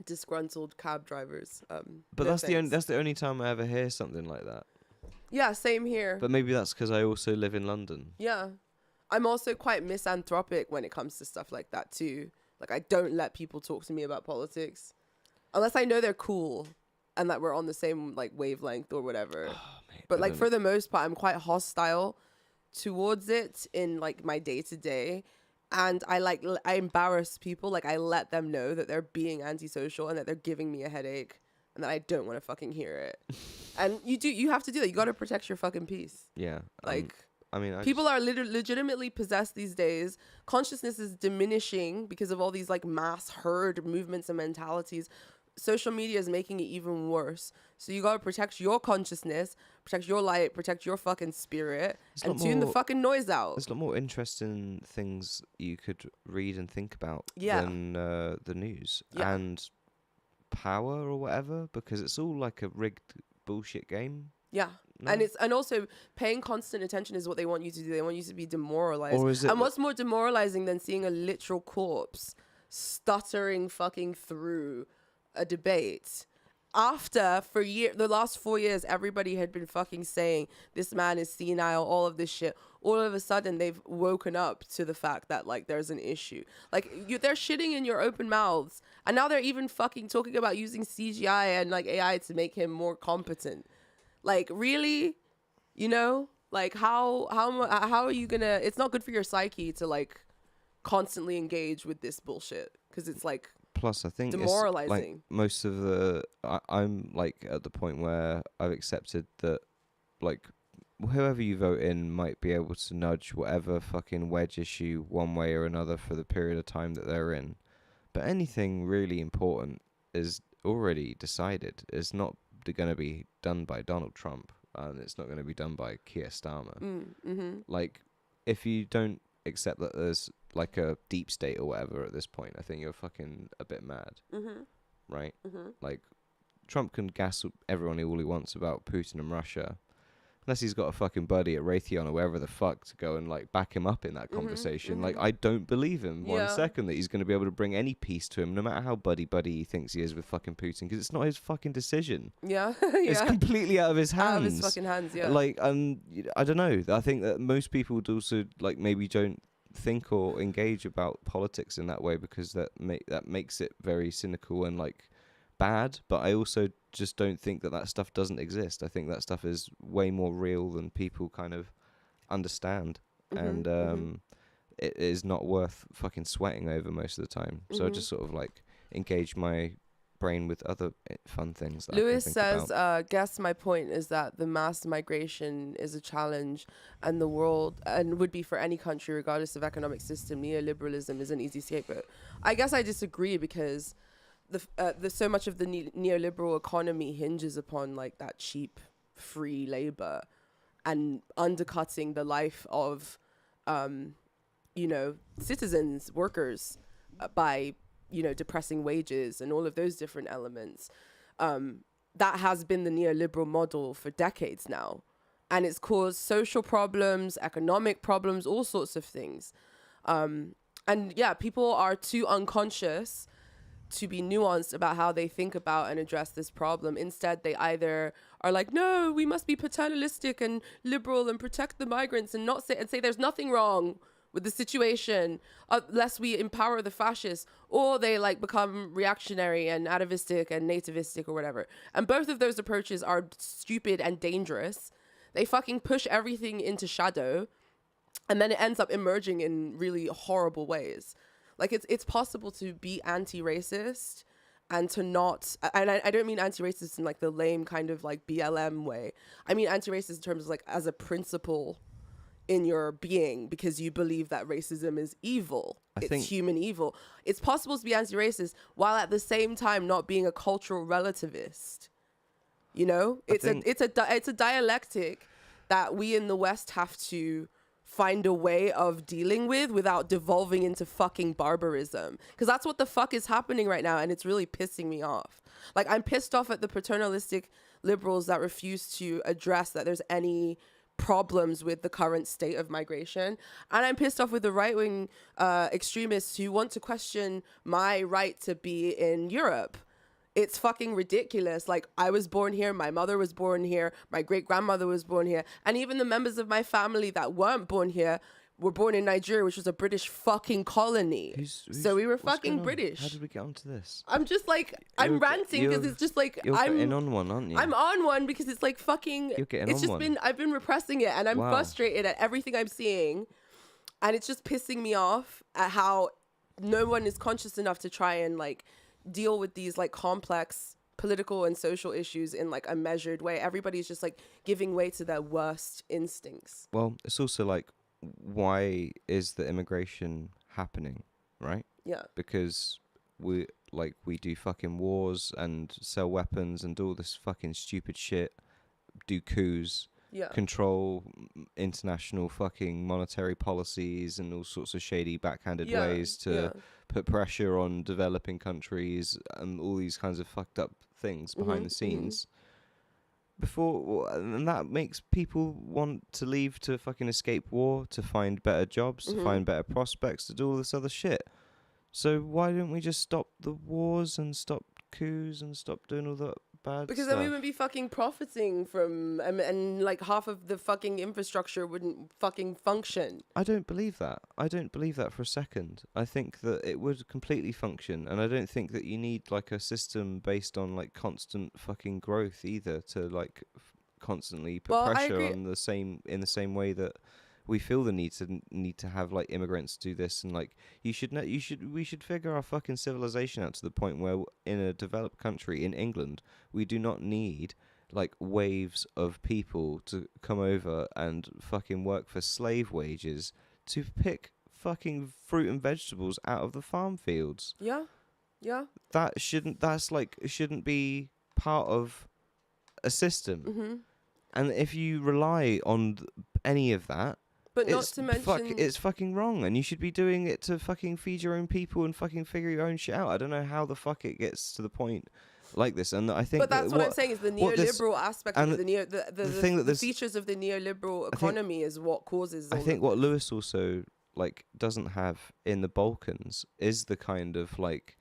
disgruntled cab drivers. But no that's thanks. the only time I ever hear something like that. Yeah, same here. But maybe that's because I also live in London. Yeah. I'm also quite misanthropic when it comes to stuff like that too. Like I don't let people talk to me about politics unless I know they're cool and that we're on the same like wavelength or whatever. Oh, mate, But I like don't- for the most part, I'm quite hostile towards it in like my day to day. And I embarrass people. Like I let them know that they're being antisocial and that they're giving me a headache and that I don't want to fucking hear it. And you have to do that. You got to protect your fucking peace. yeah, Like I mean, people are legitimately possessed these days. Consciousness is diminishing because of all these like mass herd movements and mentalities. Social media is making it even worse. So you gotta protect your consciousness, protect your light, protect your fucking spirit, There's and a lot tune the more- fucking noise out. There's a lot more interesting things you could read and think about Yeah. than the news Yeah. and power or whatever, because it's all like a rigged bullshit game. Yeah. No? And also paying constant attention is what they want you to do. They want you to be demoralized. Or is it And what's more demoralizing than seeing a literal corpse stuttering fucking through a debate? After the last 4 years, everybody had been fucking saying this man is senile, all of this shit. All of a sudden, they've woken up to the fact that like there's an issue. Like they're shitting in your open mouths, and now they're even fucking talking about using CGI and like AI to make him more competent. Like really, you know, like how are you gonna? It's not good for your psyche to like constantly engage with this bullshit because it's like. Plus, I think Demoralizing. It's like most of I'm like at the point where I've accepted that like whoever you vote in might be able to nudge whatever fucking wedge issue one way or another for the period of time that they're in. But anything really important is already decided. It's not going to be done by Donald Trump, and it's not going to be done by Keir Starmer. Like, if you don't accept that there's like a deep state or whatever at this point, I think you're fucking a bit mad, right? Like, Trump can gas everyone all he wants about Putin and Russia, unless he's got a fucking buddy at Raytheon or wherever the fuck to go and like back him up in that conversation. Like, I don't believe him 1 second that he's going to be able to bring any peace to him, no matter how buddy he thinks he is with fucking Putin, because it's not his fucking decision. Yeah. It's completely out of his hands. Out of his fucking hands, yeah. Like, I don't know. I think that most people would also like maybe don't think or engage about politics in that way because that makes it very cynical and like bad. But I also just don't think that stuff doesn't exist. I think that stuff is way more real than people kind of understand, and it is not worth fucking sweating over most of the time. So I just sort of like engage my brain with other fun things. That Lewis I can think says, about. guess my point is that the mass migration is a challenge and the world, and would be for any country, regardless of economic system. Neoliberalism is an easy scapegoat. I guess I disagree because the so much of the neoliberal economy hinges upon like that cheap, free labor and undercutting the life of, citizens, workers by depressing wages and all of those different elements. That has been the neoliberal model for decades now. And it's caused social problems, economic problems, all sorts of things. And yeah, people are too unconscious to be nuanced about how they think about and address this problem. Instead, they either are like, no, we must be paternalistic and liberal and protect the migrants and not say there's nothing wrong with the situation unless we empower the fascists, or they like become reactionary and atavistic and nativistic or whatever. And both of those approaches are stupid and dangerous. They fucking push everything into shadow, and then it ends up emerging in really horrible ways. Like it's possible to be anti-racist and to not, and I don't mean anti-racist in like the lame kind of like BLM way. I mean anti-racist in terms of like as a principle in your being, because you believe that racism is evil. It's human evil. It's possible to be anti-racist while at the same time not being a cultural relativist. You know, it's a dialectic that we in the West have to find a way of dealing with without devolving into fucking barbarism, because that's what the fuck is happening right now, and it's really pissing me off. Like, I'm pissed off at the paternalistic liberals that refuse to address that there's any problems with the current state of migration, and I'm pissed off with the right-wing extremists who want to question my right to be in Europe. It's fucking ridiculous. Like, I was born here, my mother was born here, my great-grandmother was born here, and even the members of my family that weren't born here were born in Nigeria, which was a British fucking colony. So we were fucking British. How did we get onto this? I'm just like, I'm ranting because it's just like, you're getting on one, aren't you? I'm on one because it's like fucking, you're getting it's on just one. I've been repressing it, and I'm frustrated at everything I'm seeing, and it's just pissing me off at how no one is conscious enough to try and like deal with these like complex political and social issues in like a measured way. Everybody's just like giving way to their worst instincts. Well, it's also like, why is the immigration happening, right? Yeah. Because we do fucking wars and sell weapons and do all this fucking stupid shit, do coups, control international fucking monetary policies and all sorts of shady backhanded ways to put pressure on developing countries and all these kinds of fucked up things behind the scenes. And that makes people want to leave to fucking escape war, to find better jobs, to find better prospects, to do all this other shit. So why don't we just stop the wars and stop coups and stop doing all that bad because stuff? Then we would be fucking profiting from, and like half of the fucking infrastructure wouldn't fucking function. I don't believe that. I don't believe that for a second. I think that it would completely function, and I don't think that you need like a system based on like constant fucking growth either to like constantly put pressure on in the same way that we feel the need to have like immigrants do this, and like we should figure our fucking civilization out to the point where in a developed country in England we do not need like waves of people to come over and fucking work for slave wages to pick fucking fruit and vegetables out of the farm fields. Yeah. That shouldn't be part of a system. And if you rely on any of that, but not to mention, it's fucking wrong, and you should be doing it to fucking feed your own people and fucking figure your own shit out. I don't know how the fuck it gets to the point like this, and I think. But that's what I'm saying is the neoliberal aspect of the features of the neoliberal economy is what causes. I think what Lewis also like doesn't have in the Balkans is the kind of like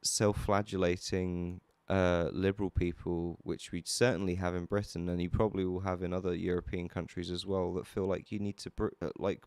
self-flagellating liberal people, which we certainly have in Britain, and you probably will have in other European countries as well, that feel like you need to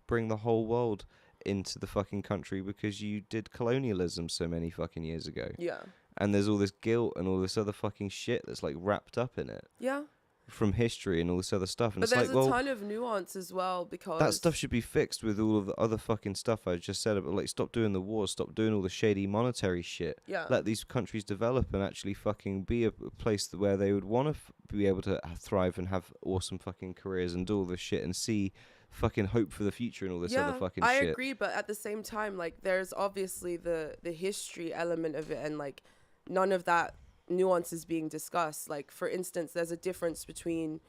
bring the whole world into the fucking country because you did colonialism so many fucking years ago. Yeah. And there's all this guilt and all this other fucking shit that's like wrapped up in it. Yeah. From history and all this other stuff. And but it's there's a ton of nuance as well, because that stuff should be fixed with all of the other fucking stuff I just said about, like, stop doing the wars, stop doing all the shady monetary shit. Yeah. Let these countries develop and actually fucking be a place where they would want to be able to thrive and have awesome fucking careers and do all this shit and see fucking hope for the future and all this other fucking shit. I agree, but at the same time, like, there's obviously the history element of it, and like none of that nuance is being discussed. Like, for instance, there's a difference between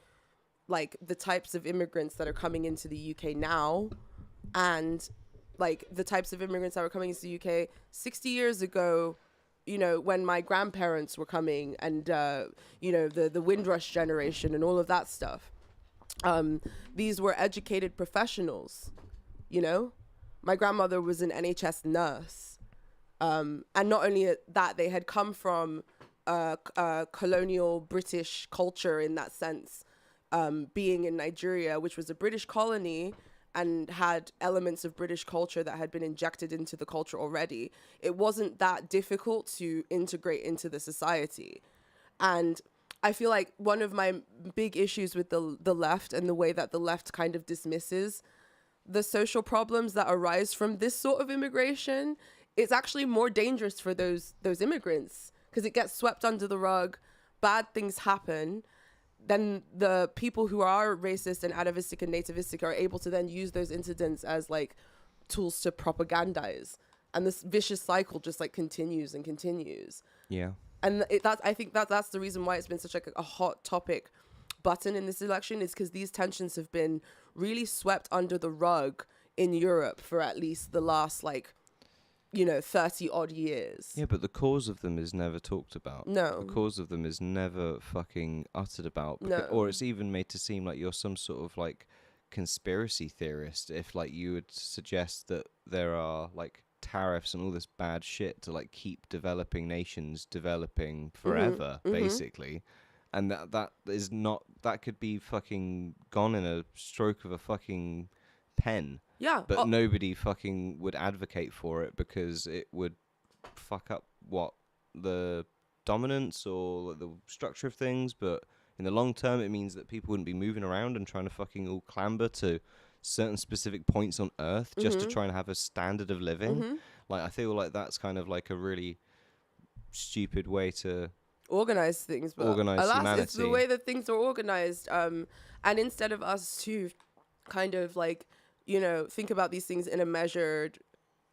like the types of immigrants that are coming into the UK now and like the types of immigrants that were coming into the UK 60 years ago, you know, when my grandparents were coming, and you know, the Windrush generation and all of that stuff. These were educated professionals, you know. My grandmother was an NHS nurse. And not only that, they had come from colonial British culture in that sense, being in Nigeria, which was a British colony and had elements of British culture that had been injected into the culture already. It wasn't that difficult to integrate into the society. And I feel like one of my big issues with the left and the way that the left kind of dismisses the social problems that arise from this sort of immigration, it's actually more dangerous for those immigrants because it gets swept under the rug. Bad things happen. Then the people who are racist and atavistic and nativistic are able to then use those incidents as like tools to propagandize. And this vicious cycle just like continues and continues. Yeah. And I think that's the reason why it's been such like a hot topic button in this election, is because these tensions have been really swept under the rug in Europe for at least the last 30 odd years. Yeah, but the cause of them is never talked about. No. The cause of them is never fucking uttered about. No. Or it's even made to seem like you're some sort of like conspiracy theorist if like you would suggest that there are like tariffs and all this bad shit to like keep developing nations developing forever, basically. And that is not, that could be fucking gone in a stroke of a fucking pen. Yeah. But nobody fucking would advocate for it because it would fuck up the dominance or the structure of things. But in the long term, it means that people wouldn't be moving around and trying to fucking all clamber to certain specific points on Earth just to try and have a standard of living. Like, I feel like that's kind of like a really stupid way to organize things, but organize alas, humanity. it's the way that things are organized. And instead of us to kind of like, think about these things in a measured,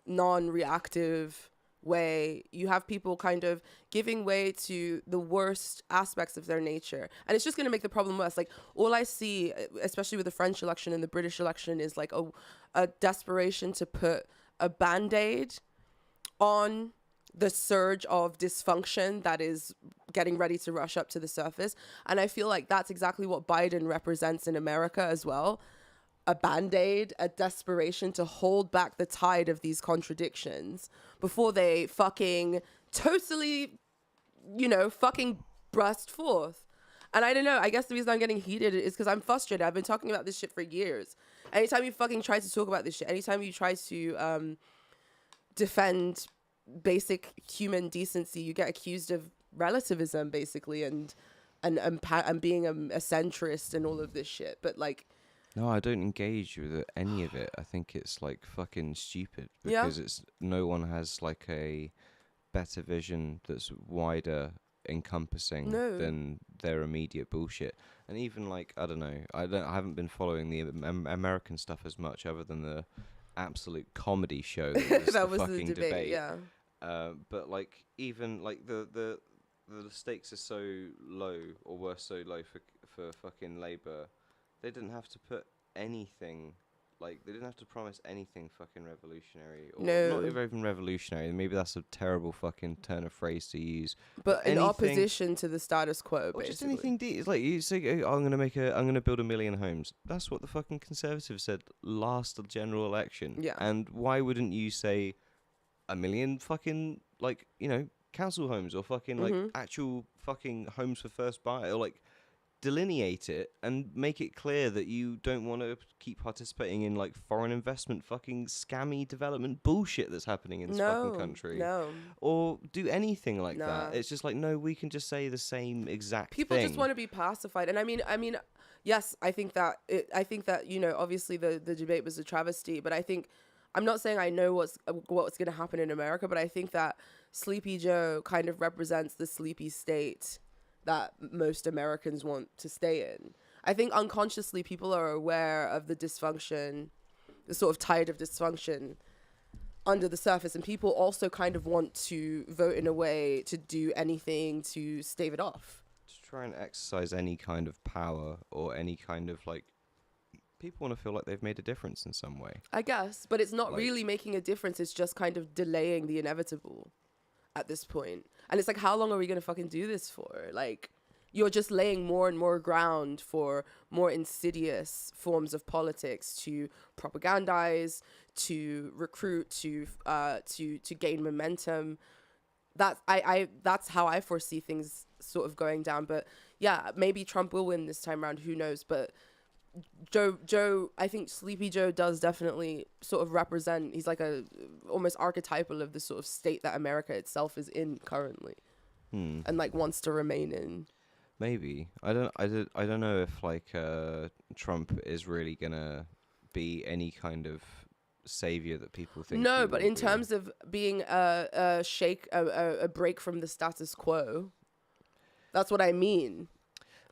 non-reactive way, you have people kind of giving way to the worst aspects of their nature. And it's just going to make the problem worse. Like, all I see, especially with the French election and the British election, is like a desperation to put a Band-Aid on the surge of dysfunction that is getting ready to rush up to the surface. And I feel like that's exactly what Biden represents in America as well. A Band-Aid, a desperation to hold back the tide of these contradictions before they fucking totally, fucking burst forth. And I don't know, I guess the reason I'm getting heated is because I'm frustrated. I've been talking about this shit for years. Anytime you fucking try to talk about this shit, anytime you try to defend basic human decency, you get accused of relativism, basically, and being a centrist and all of this shit. But like, no, I don't engage with any of it. I think it's like fucking stupid because it's no one has like a better vision that's wider encompassing than their immediate bullshit. And even like, I don't know, I haven't been following the American stuff as much other than the absolute comedy show that was, that the was fucking the debate. Yeah. But like, even like the stakes are so low, or were so low for fucking Labour. They didn't have to put anything, like, they didn't have to promise anything fucking revolutionary. Or No. not even revolutionary. Maybe that's a terrible fucking turn of phrase to use. But in opposition to the status quo, or basically. just anything it's like you say, oh, I'm gonna build 1 million homes. That's what the fucking Conservatives said last general election. Yeah. And why wouldn't you say 1 million fucking, like, council homes or fucking like actual fucking homes for first buy, or like delineate it and make it clear that you don't want to keep participating in like foreign investment fucking scammy development bullshit that's happening in this fucking country. No. Or do anything like that. It's just like, no, we can just say the same exact People thing. just want to be pacified. And I mean, yes, I think that obviously the debate was a travesty, but I think, I'm not saying I know what's going to happen in America, but I think that Sleepy Joe kind of represents the sleepy state that most Americans want to stay in. I think unconsciously people are aware of the dysfunction, the sort of tide of dysfunction under the surface, and people also kind of want to vote in a way to do anything to stave it off. To try and exercise any kind of power or any kind of like, people want to feel like they've made a difference in some way. I guess, but it's not Like, really making a difference. It's just kind of delaying the inevitable at this point. And it's like, how long are we going to fucking do this for? Like, you're just laying more and more ground for more insidious forms of politics to propagandize, to recruit, to gain momentum. That's how I foresee things sort of going down. But yeah, maybe Trump will win this time around. Who knows? But Joe, I think Sleepy Joe does definitely sort of represent. He's like a almost archetypal of the sort of state that America itself is in currently, and like wants to remain in. Maybe I don't know if like Trump is really gonna be any kind of savior that people think. No, but in terms of being a break from the status quo, that's what I mean.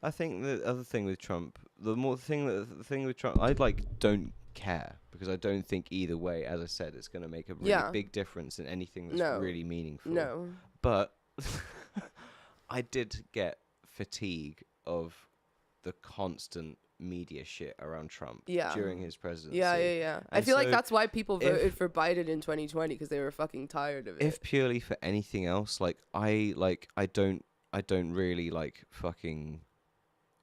I think the other thing with Trump, the thing with Trump, I like don't care because I don't think either way, as I said, it's going to make a really big difference in anything that's really meaningful. No. But I did get fatigue of the constant media shit around Trump during his presidency. Yeah. I feel like that's why people voted for Biden in 2020 because they were fucking tired of it. If purely for anything else, I don't really like fucking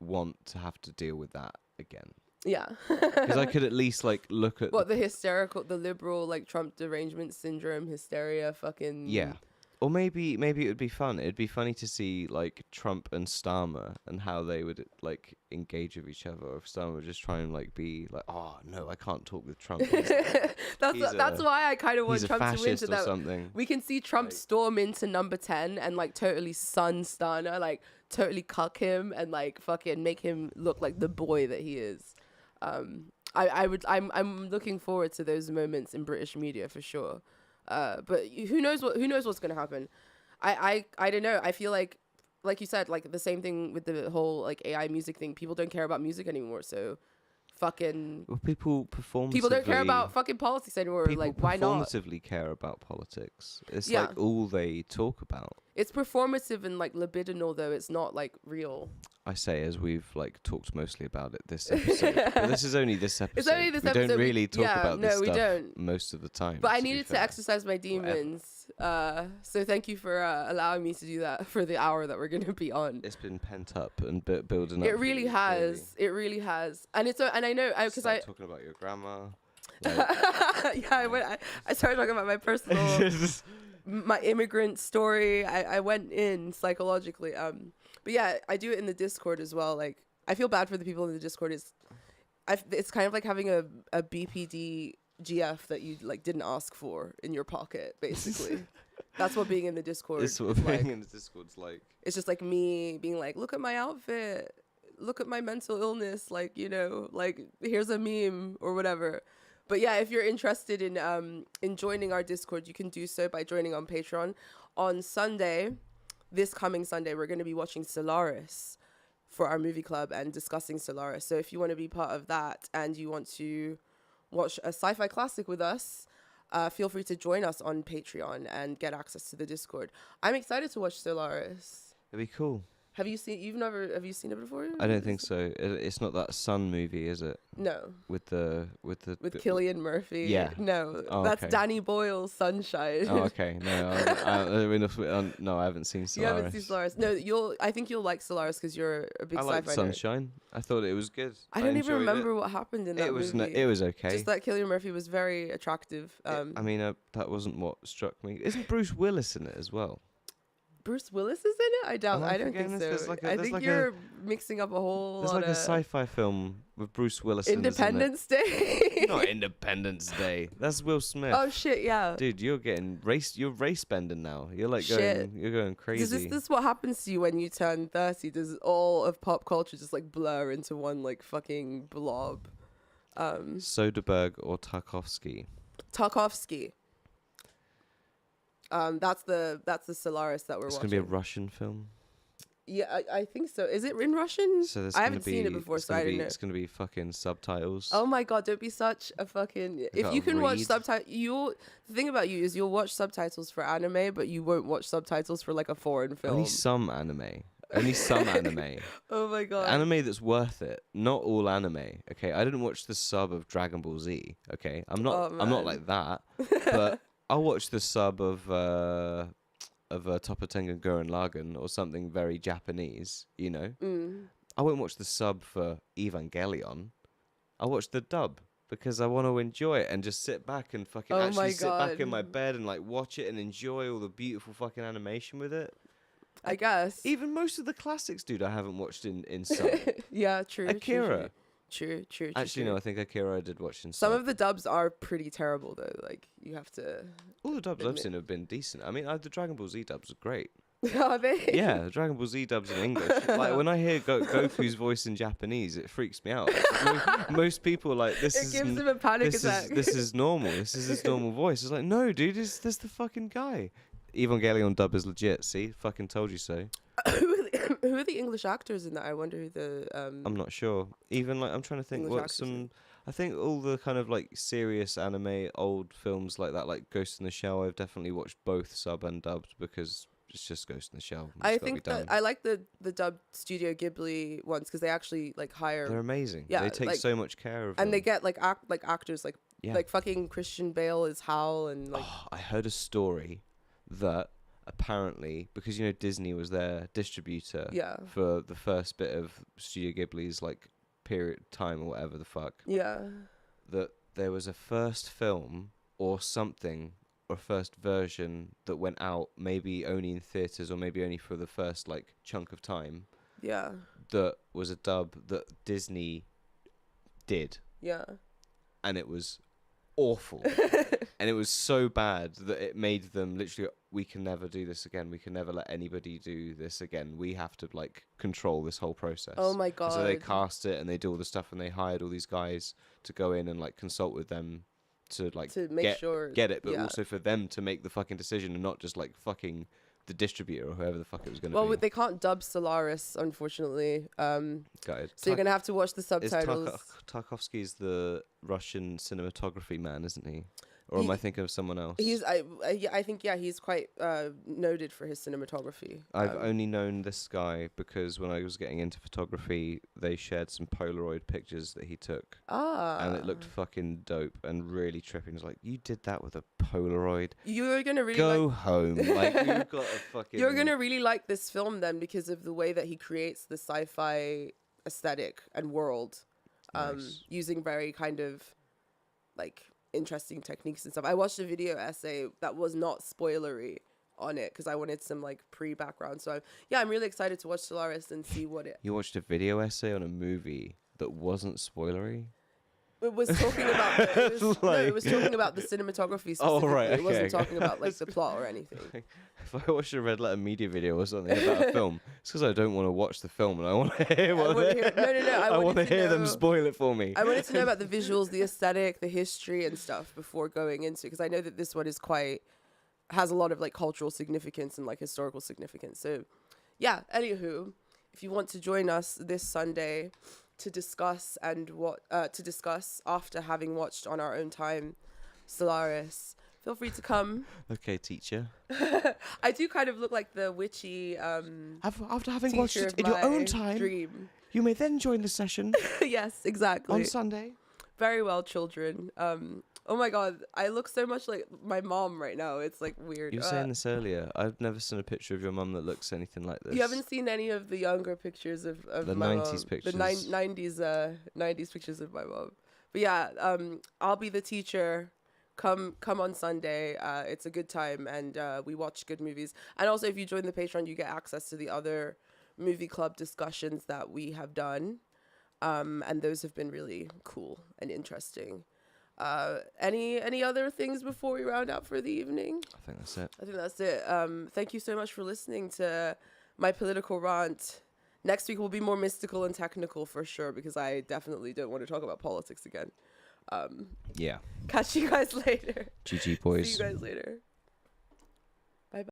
want to have to deal with that again. Yeah. Because I could at least like look at the liberal like Trump derangement syndrome hysteria fucking. Yeah. Or maybe it would be fun. It'd be funny to see like Trump and Starmer and how they would like engage with each other. Or if Starmer would just try and like be like, oh no, I can't talk with Trump. That's why I kind of want Trump to win, so that something. We can see Trump storm into number 10 and like totally sun Starmer, like totally cuck him and like fucking make him look like the boy that he is. I'm looking forward to those moments in British media for sure. But who knows what's gonna happen? I don't know. I feel like you said, like the same thing with the whole like AI music thing. People don't care about music anymore, so fucking people don't care about fucking politics anymore. Like, why not? Performatively care about politics. It's like all they talk about. It's performative and like libidinal, though. It's not like real. I say as we've like talked mostly about it this episode. But this is only this episode. It's only this episode. We don't really talk about this stuff we don't. most of the time. But I needed to exercise my demons. So thank you for allowing me to do that for the hour that we're going to be on. It's been pent up and building up. It really has. It really has. And I know because I talking about your grandma. I started talking about my personal my immigrant story. I went in psychologically. But yeah, I do it in the Discord as well. Like, I feel bad for the people in the Discord. It's kind of like having a BPD GF that you like didn't ask for in your pocket, basically. That's what being in the Discord is what being in the Discord's like. It's just like me being like, look at my outfit, look at my mental illness, like, you know, like here's a meme or whatever. But yeah, if you're interested in joining our Discord, you can do so by joining on Patreon. On Sunday, this coming Sunday, we're going to be watching Solaris for our movie club and discussing Solaris. So if you want to be part of that and you want to watch a sci-fi classic with us, feel free to join us on Patreon and get access to the Discord. I'm excited to watch Solaris. It'd be cool. Have you seen it before? I don't think so. It's not that Sun movie, is it? No. With Cillian Murphy. Yeah. No, that's okay. Danny Boyle's Sunshine. Oh, okay. No, I haven't seen Solaris. You haven't seen Solaris. No, I think you'll like Solaris because you're a big sci-fi I like Sunshine. nerd. I thought it was good. I don't even remember what happened in that movie. It was okay. Just that Cillian Murphy was very attractive. That wasn't what struck me. Isn't Bruce Willis in it as well? Bruce Willis is in it? I don't think so. I think you're mixing up a whole There's lot like a sci-fi film with Bruce Willis in Independence Day? Not Independence Day. That's Will Smith. Oh shit, yeah. Dude, you're race bending now. You're like going crazy. Is this what happens to you when you turn 30? Does all of pop culture just like blur into one like fucking blob? Soderbergh or Tarkovsky? Tarkovsky. That's the Solaris that we're watching. It's gonna be a Russian film. Yeah, I think so. Is it in Russian? So I haven't seen it before, so I don't know. It's gonna be fucking subtitles. Oh my god! Don't be such a fucking. If you can watch subtitles, the thing about you is you'll watch subtitles for anime, but you won't watch subtitles for like a foreign film. Only some anime. Only some anime. Oh my god. Anime that's worth it. Not all anime. Okay, I didn't watch the sub of Dragon Ball Z. Okay, I'm not like that. But I'll watch the sub of of Toppatenga Gurren Lagann or something very Japanese, you know, Mm. I won't watch the sub for Evangelion. I watch the dub because I want to enjoy it and just sit back and fucking Oh actually my sit back in God. my bed and like watch it and enjoy all the beautiful fucking animation with it. I guess. Even most of the classics, dude, I haven't watched in sub. Yeah, true. Akira. True. Actually, no, I think Akira I did watch in Some sub. of the dubs are pretty terrible though. Like you have to. All the dubs I've admit. seen have been decent. I mean, the Dragon Ball Z dubs are great. Are they? Yeah, the Dragon Ball Z dubs in English. Like when I hear Goku's voice in Japanese, it freaks me out. Most people are like this It gives them a panic attack. This is normal. This is his normal voice. It's like no, dude, that's the fucking guy. Evangelion dub is legit. See, fucking told you so. Who are the English actors in that? I wonder who the. I'm not sure. Even like I'm trying to think English what actors some. I think all the kind of like serious anime old films like that, like Ghost in the Shell. I've definitely watched both sub and dubbed because it's just Ghost in the Shell. I think that I like the dubbed Studio Ghibli ones because they actually like hire. They're amazing. Yeah, they take like- so much care of them. and they get like actors like Yeah. like fucking Christian Bale is Hal and like Oh, I heard a story that apparently, because you know Disney was their distributor yeah for the first bit of Studio Ghibli's like period time or whatever the fuck, yeah that there was a first film or something or first version that went out maybe only in theaters or maybe only for the first like chunk of time yeah that was a dub that Disney did, yeah. and it was awful. And it was so bad that it made them literally, we can never do this again. We can never let anybody do this again. We have to like control this whole process. Oh my And god. so they cast it and they do all the stuff and they hired all these guys to go in and like consult with them to like to make sure get it, but yeah. also for them to make the fucking decision and not just like fucking the distributor or whoever the fuck it was going to Well, be. they can't dub Solaris, unfortunately. Gutted. So you're gonna have to watch the Is subtitles. Tarkovsky's the Russian cinematography man, isn't he? Or am I thinking of someone else? I think he's quite noted for his cinematography. I've only known this guy because when I was getting into photography, they shared some Polaroid pictures that he took. And it looked fucking dope and really tripping. It's like, you did that with a Polaroid? You're gonna really Go home. Like, you've got a fucking... You're gonna really like this film then because of the way that he creates the sci-fi aesthetic and world, Nice. using very kind of like interesting techniques and stuff. I watched a video essay that was not spoilery on it because I wanted some like pre-background. So I'm really excited to watch Solaris and see what it. You watched a video essay on a movie that wasn't spoilery? It was talking about. It was talking about the cinematography specifically. Oh, right, It wasn't okay. talking about like the plot or anything. If I watched a Red Letter Media video or something about a film, it's because I don't want to watch the film and I want to hear what I want wanted to hear them know- spoil it for me. I wanted to know about the visuals, the aesthetic, the history and stuff before going into it because I know that this one is has a lot of like cultural significance and like historical significance. So anywho, if you want to join us this Sunday to discuss after having watched on our own time Solaris, feel free to come. Okay, teacher. I do kind of look like the witchy After having watched teacher it of in your my own time, dream. you may then join the session Yes, exactly. on Sunday. Very well, children. Oh my god, I look so much like my mom right now. It's like weird. You were saying this earlier. I've never seen a picture of your mum that looks anything like this. You haven't seen any of the younger pictures of The my 90s mom. pictures. The 90s pictures of my mom. But I'll be the teacher. Come on Sunday. It's a good time and we watch good movies. And also if you join the Patreon, you get access to the other movie club discussions that we have done. And those have been really cool and interesting. Any other things before we round out for the evening? I think that's it. I think that's it. Thank you so much for listening to my political rant. Next week will be more mystical and technical for sure because I definitely don't want to talk about politics again. Yeah. Catch you guys later. GG boys. See you guys later.